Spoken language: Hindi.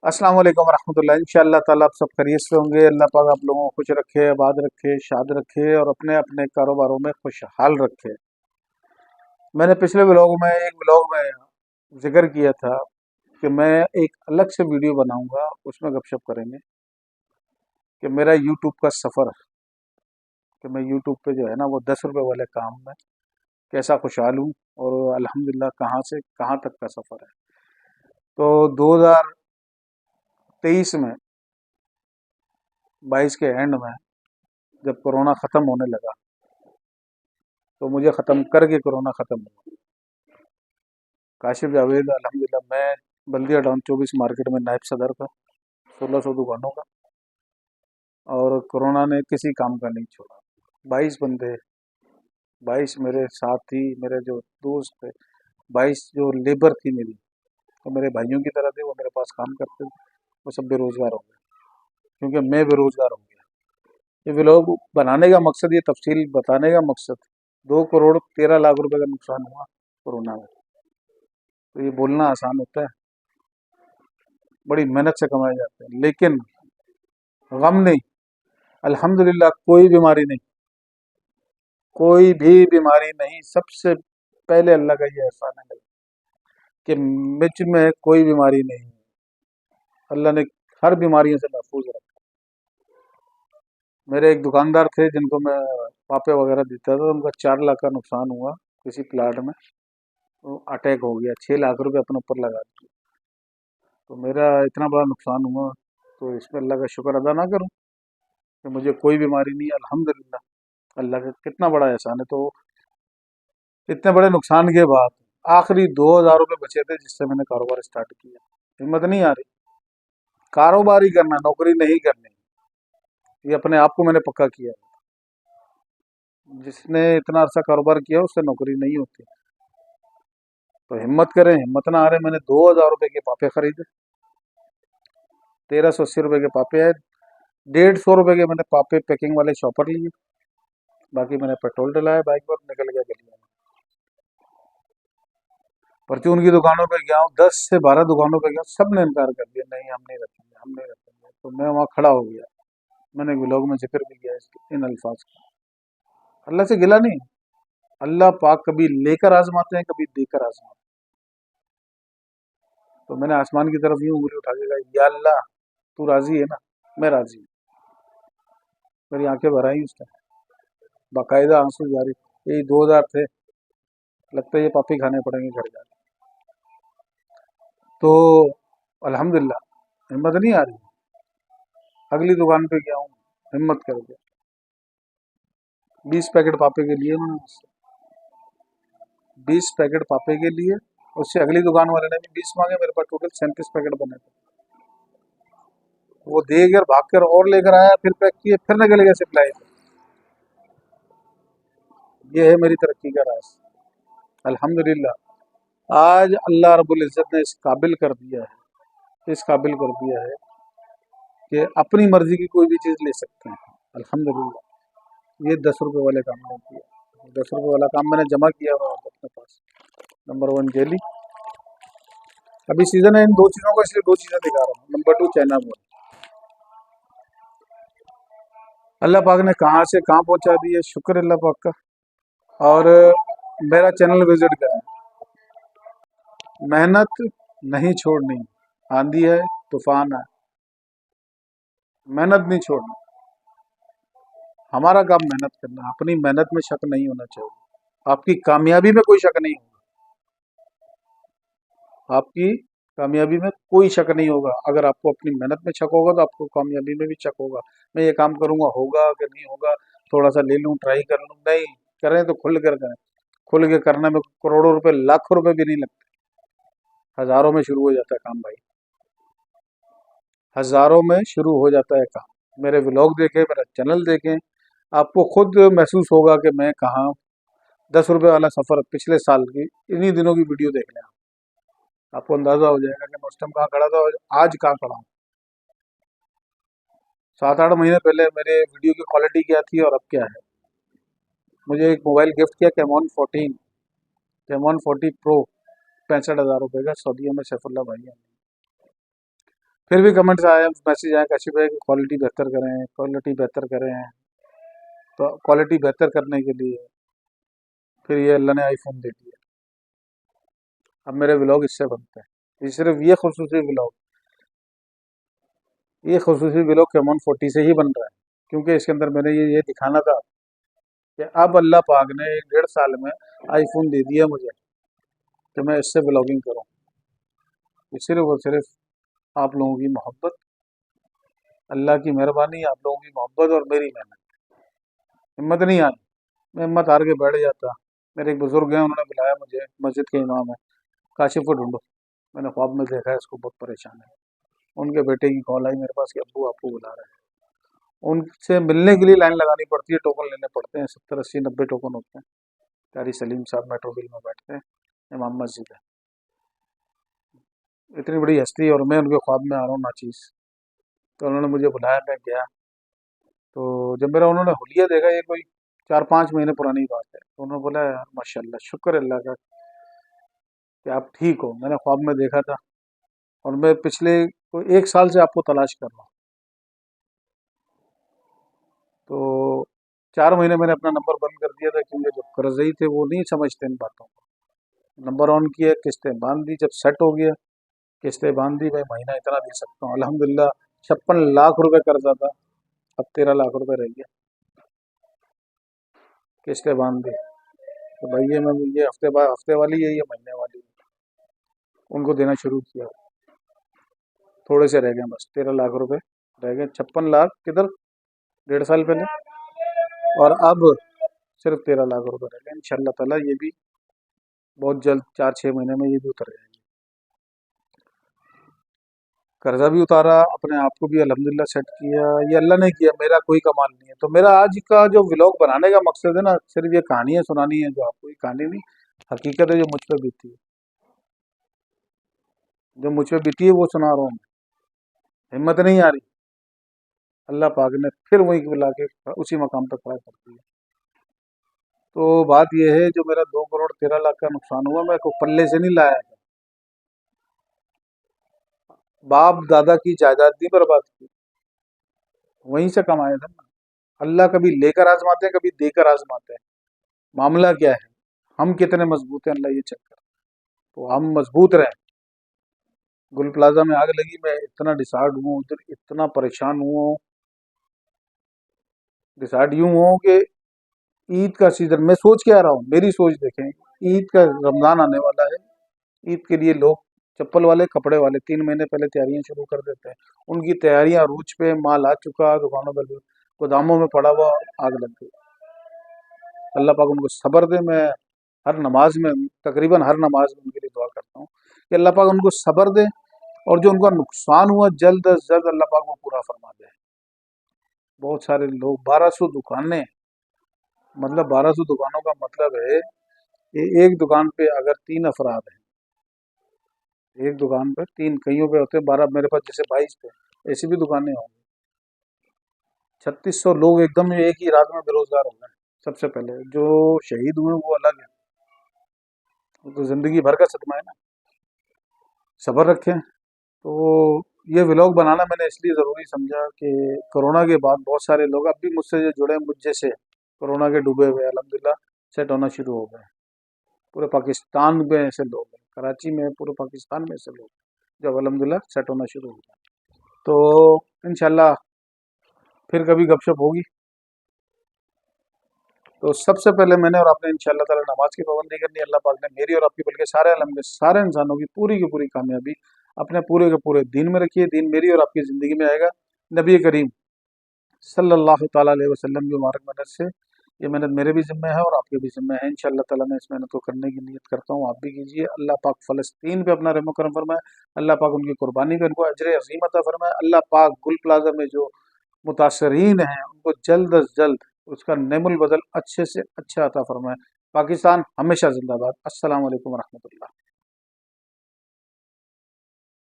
अस्सलाम वालेकुम रहमतुल्लाह। इंशाअल्लाह ताला आप सब खैरियत से होंगे। अल्लाह पाक आप लोगों को खुश रखे, आबाद रखे, शाद रखे और अपने अपने कारोबारों में खुशहाल रखे। मैंने पिछले व्लॉग में जिक्र किया था कि मैं एक अलग से वीडियो बनाऊंगा, उसमें गपशप करेंगे कि मेरा यूट्यूब का सफ़र, कि मैं यूट्यूब पे जो है ना वो 10 रुपए वाले काम में कैसा खुशहाल हूँ और अल्हम्दुलिल्लाह कहाँ से कहाँ तक का सफ़र है। तो 2023 में 22 के एंड में जब कोरोना ख़त्म होने लगा तो मुझे ख़त्म करके कोरोना ख़त्म हुआ। काशिफ जावेद अल्हम्दुलिल्लाह, मैं बल्दिया टाउन 24 मार्केट में नायब सदर था, 1600 दुकानों का। और कोरोना ने किसी काम का नहीं छोड़ा। 22 बंदे, 22 मेरे साथी, मेरे जो दोस्त थे, 22 जो लेबर थी मेरी, तो मेरे भाइयों की तरह थे, वो मेरे पास काम करते थे, वो सब बेरोजगार हो गए क्योंकि मैं बेरोजगार हो गया। ये व्लॉग बनाने का मकसद, ये तफसील बताने का मकसद, 2 करोड़ 13 लाख रुपए का नुकसान हुआ कोरोना में। तो ये बोलना आसान होता है, बड़ी मेहनत से कमाए जाते हैं, लेकिन गम नहीं। अल्हम्दुलिल्लाह कोई बीमारी नहीं, कोई भी बीमारी नहीं। सबसे पहले अल्लाह का ये एहसान है कि मुझ में कोई बीमारी नहीं है। अल्लाह ने हर बीमारियों से महफूज रखा। मेरे एक दुकानदार थे जिनको मैं पापे वगैरह देता था, तो उनका 4 लाख का नुकसान हुआ किसी प्लाट में। तो अटैक हो गया, 6 लाख रुपए अपने ऊपर लगा दिए। तो मेरा इतना बड़ा नुकसान हुआ, तो इसमें अल्लाह का शुक्र अदा ना करूं कि मुझे कोई बीमारी नहीं है। अल्हम्दुलिल्लाह, अल्लाह का कितना बड़ा एहसान है। तो इतने बड़े नुकसान के बाद आखिरी 2,000 रुपये बचे थे जिससे मैंने कारोबार स्टार्ट किया। हिम्मत नहीं आ रही, कारोबार ही करना, नौकरी नहीं करनी। ये अपने आप को मैंने पक्का किया। जिसने इतना अरसा कारोबार किया उससे नौकरी नहीं होती। तो हिम्मत करें, हिम्मत ना आ रहे। मैंने 2,000 रुपये के पापे खरीदे, 1,380 रुपये के पापे आए। 150 रुपये के मैंने पापे पैकिंग वाले शॉपर लिए। बाकी मैंने पेट्रोल डलाया बाइक पर, निकल गया गलियों में। परचून की दुकानों पे गया हूँ, 10 से 12 दुकानों पे गया, सब ने इनकार कर दिया, नहीं हम नहीं रखेंगे, हम नहीं रखेंगे। तो मैं वहाँ खड़ा हो गया। मैंने व्लॉग में जिक्र भी किया इन अल्फाज का। अल्लाह से गिला नहीं। अल्लाह पाक कभी लेकर आजमाते हैं, कभी देकर आजमाते हैं। तो मैंने आसमान की तरफ यूं उंगली उठा के कहा, या अल्लाह तू राजी है ना? मैं राजी हूँ। मेरी आंखें भर आई उस टाइम, बाकायदा आंसू जारी। यही 2,000 थे, लगता है ये पापी खाने पड़ेंगे घर जाके। तो अल्हम्दुलिल्लाह हिम्मत नहीं आ रही। अगली दुकान पे गया हूँ, हिम्मत कर गया, 20 पैकेट पापे के लिए उन्होंने मुझसे, 20 पैकेट पापे के लिए। उससे अगली दुकान वाले ने भी 20 मांगे, मेरे पास टोटल 37 पैकेट बने थे। वो दे कर भाग कर और लेकर आया, फिर पैक किए, फिर निकल गया सप्लाई। ये है मेरी तरक्की का राज। अल्हम्दुलिल्लाह आज अल्लाह रब्बुल इज़्ज़त ने इस काबिल कर दिया है, इस काबिल कर दिया है कि अपनी मर्जी की कोई भी चीज़ ले सकते हैं। अल्हम्दुलिल्लाह ये 10 रुपये वाले काम नहीं किया। 10 रुपये वाला काम मैंने जमा किया हुआ है अपने पास। नंबर 1 जेली, अभी सीजन है इन दो चीज़ों का, इसलिए दो चीज़ें दिखा रहा हूँ। नंबर 2 चाइना बोल। अल्लाह पाक ने कहाँ से कहाँ पहुँचा दिया, शुक्र अल्लाह पाक का। और मेरा चैनल विजिट करें। मेहनत नहीं छोड़नी, आंधी है, तूफान है, मेहनत नहीं छोड़नी। हमारा काम मेहनत करना, अपनी मेहनत में शक नहीं होना चाहिए। आपकी कामयाबी में कोई शक नहीं होगा, आपकी कामयाबी में कोई शक नहीं होगा। अगर आपको अपनी मेहनत में शक होगा तो आपको कामयाबी में भी शक होगा। मैं ये काम करूंगा, होगा कि नहीं होगा, थोड़ा सा ले लूं, ट्राई कर लूं। नहीं, करें तो खुल कर करें। खुल के करने में करोड़ों रुपए, लाखों रुपए भी नहीं लगते, हजारों में शुरू हो जाता है काम भाई। हजारों में शुरू हो जाता है काम। मेरे व्लॉग देखें, मेरा चैनल देखें, आपको खुद महसूस होगा कि मैं कहाँ। 10 रुपये वाला सफर पिछले साल की इन्हीं दिनों की वीडियो देख लें, आपको अंदाजा हो जाएगा कि मैं उस टाइम कहाँ खड़ा था और आज कहाँ खड़ा हूँ। 7-8 महीने पहले मेरे वीडियो की क्वालिटी क्या थी और अब क्या है। मुझे एक मोबाइल गिफ्ट किया, कैमॉन 40 प्रो, 65,000 रुपये का, सऊदीया में सैफुल्ला भाई है। फिर भी कमेंट्स आए, मैसेज आए, काशिफ भाई क्वालिटी बेहतर करें, क्वालिटी बेहतर करें। तो क्वालिटी बेहतर करने के लिए फिर ये अल्लाह ने आईफोन दे दिया। अब मेरे व्लॉग इससे बनते हैं। ये सिर्फ ये खसूसी व्लॉग कैमन 40 से ही बन रहा है, क्योंकि इसके अंदर मैंने ये दिखाना था कि अब अल्लाह पाक ने 1.5 साल में आईफोन दे दिया मुझे, कि मैं इससे व्लॉगिंग करूँ। ये सिर्फ और सिर्फ आप लोगों की मोहब्बत, अल्लाह की मेहरबानी, आप लोगों की मोहब्बत और मेरी मेहनत। हिम्मत नहीं आई, मैं हिम्मत हार के बैठ जाता। मेरे एक बुजुर्ग हैं, उन्होंने बुलाया मुझे, मस्जिद के इमाम है, काशिफ को ढूंढो। मैंने ख्वाब में देखा है इसको, बहुत परेशान है। उनके बेटे की कॉल आई मेरे पास कि अब्बू आपको बुला रहे हैं। उनसे मिलने के लिए लाइन लगानी पड़ती है, टोकन लेने पड़ते हैं, 70 80 90 टोकन होते हैं। कारी सलीम साहब मेट्रो बिल में बैठते हैं, इमाम मस्जिद है। इतनी बड़ी हस्ती और मैं उनके ख्वाब में आ रहा हूँ नाचीज। तो उन्होंने मुझे बुलाया, मैं गया। तो जब मेरा उन्होंने हुलिया देखा, ये कोई 4 5 महीने पुरानी बात है, तो उन्होंने बोला यार माशाल्लाह, शुक्र है अल्लाह का कि आप ठीक हो। मैंने ख्वाब में देखा था और मैं पिछले कोई 1 साल से आपको तलाश कर रहा हूँ। तो 4 महीने मैंने अपना नंबर बंद कर दिया था, क्योंकि जो कर्जई थे वो नहीं समझते इन बातों को। नंबर ऑन किया, किस्तें बांध दी, जब सेट हो गया किस्तें बांध दी, मैं महीना इतना दे सकता हूँ अल्हम्दुलिल्लाह। 56 लाख रुपए कर्जा था, अब 13 लाख रुपए रह गया, किस्तें बांध दी। तो भाई ये मैं ये हफ्ते वाली है, ये महीने वाली है, उनको देना शुरू किया। थोड़े से रह गए, बस 13 लाख रुपए रह गए। 56 लाख किधर 1.5 साल पहले, और अब सिर्फ 13 लाख रुपए रह गए। इंशाल्लाह ताला ये भी बहुत जल्द 4 6 महीने में ये भी उतर जाएंगे। कर्जा भी उतारा, अपने आप को भी अल्हम्दुलिल्लाह सेट किया। ये अल्लाह ने किया, मेरा कोई कमाल नहीं है। तो मेरा आज का जो व्लॉग बनाने का मकसद है ना, सिर्फ ये कहानियां सुनानी है जो आपको, ये कहानी नहीं, हकीकत है जो मुझ पर बीती है। जो मुझ पर बीती है वो सुना रहा हूँ मैं। हिम्मत नहीं आ रही, अल्लाह पाक ने फिर वहीं बुला के उसी मकाम पर खड़ा कर दिया। तो बात यह है, जो मेरा 2 करोड़ 13 लाख का नुकसान हुआ, मैं को पल्ले से नहीं लाया था। बाप दादा की जायदाद नहीं बर्बाद की, वहीं से कमाए थे ना। अल्लाह कभी लेकर आजमाते हैं, कभी देकर आजमाते हैं। मामला क्या है, हम कितने मजबूत हैं, अल्लाह ये चेक कर। तो हम मजबूत रहे। गुल प्लाजा में आग लगी, मैं इतना डिसार्ड हुआ, उधर इतना परेशान हुआ। डिसार्ड यूं हुआ कि ईद का सीजन, मैं सोच के आ रहा हूँ, मेरी सोच देखें, ईद का रमजान आने वाला है। ईद के लिए लोग चप्पल वाले कपड़े वाले 3 महीने पहले तैयारियां शुरू कर देते हैं। उनकी तैयारियां रूज पे, माल आ चुका, दुकानों पर गोदामों में पड़ा हुआ, आग लग गई। अल्लाह पाक उनको सब्र दे। मैं हर नमाज में, तकरीबन हर नमाज में उनके लिए दुआ करता हूँ कि अल्लाह पाक उनको सब्र दे, और जो उनका नुकसान हुआ जल्द अज जल्द अल्लाह पाक वो पूरा फरमा दे। बहुत सारे लोग, 1200 दुकानें, मतलब 1200 दुकानों का मतलब है कि एक दुकान पे अगर 3 अफराद हैं, एक दुकान पे तीन, कईयों पे होते हैं 12, मेरे पास जैसे 22 थे, ऐसी भी दुकानें होंगी। 3600 लोग एकदम एक ही रात में बेरोजगार हो गए। सबसे पहले जो शहीद हुए वो अलग है, वो तो जिंदगी भर का सदमा है ना। सब्र रखें। तो ये व्लॉग बनाना मैंने इसलिए ज़रूरी समझा कि कोरोना के बाद बहुत सारे लोग अब भी मुझसे जो जुड़े हैं, मुझ जैसे कोरोना के डूबे हुए, अल्हम्दुलिल्लाह सेट होना शुरू हो गए। पूरे पाकिस्तान में ऐसे लोग हैं, कराची में, पूरे पाकिस्तान में ऐसे लोग हैं जो अल्हम्दुलिल्लाह सेट होना शुरू हो गए। तो इंशाल्लाह फिर कभी गपशप होगी। तो सबसे पहले मैंने और आपने इंशाल्लाह ताला नमाज की पाबंदी करनी है। अल्लाह पाक ने मेरी और आपकी, बल्कि सारे आलम के सारे इंसानों की पूरी कामयाबी अपने पूरे के पूरे दीन में रखी है। दीन मेरी और आपकी ज़िंदगी में आएगा। नबी करीम सल्लल्लाहु ताला अलैहि वसल्लम की मुबारक मेहनत से, ये मेहनत मेरे भी ज़िम्मे है और आपके भी ज़िम्मे है। इंशाअल्लाह ताला मैं इस मेहनत को करने की नीयत करता हूँ, आप भी कीजिए। अल्लाह पाक फ़लस्तीन पे अपना रहम करम फरमाए। अल्लाह पाक उनकी कुर्बानी पे उनको अजर अज़ीम अता फरमाए। अल्लाह पाक गुल प्लाजा में जो मुतासरीन हैं उनको जल्द अज जल्द उसका नेमुल बदल अच्छे से अच्छा अता फरमाए। पाकिस्तान हमेशा जिंदाबाद। अस्सलाम वालेकुम रहमतुल्लाह।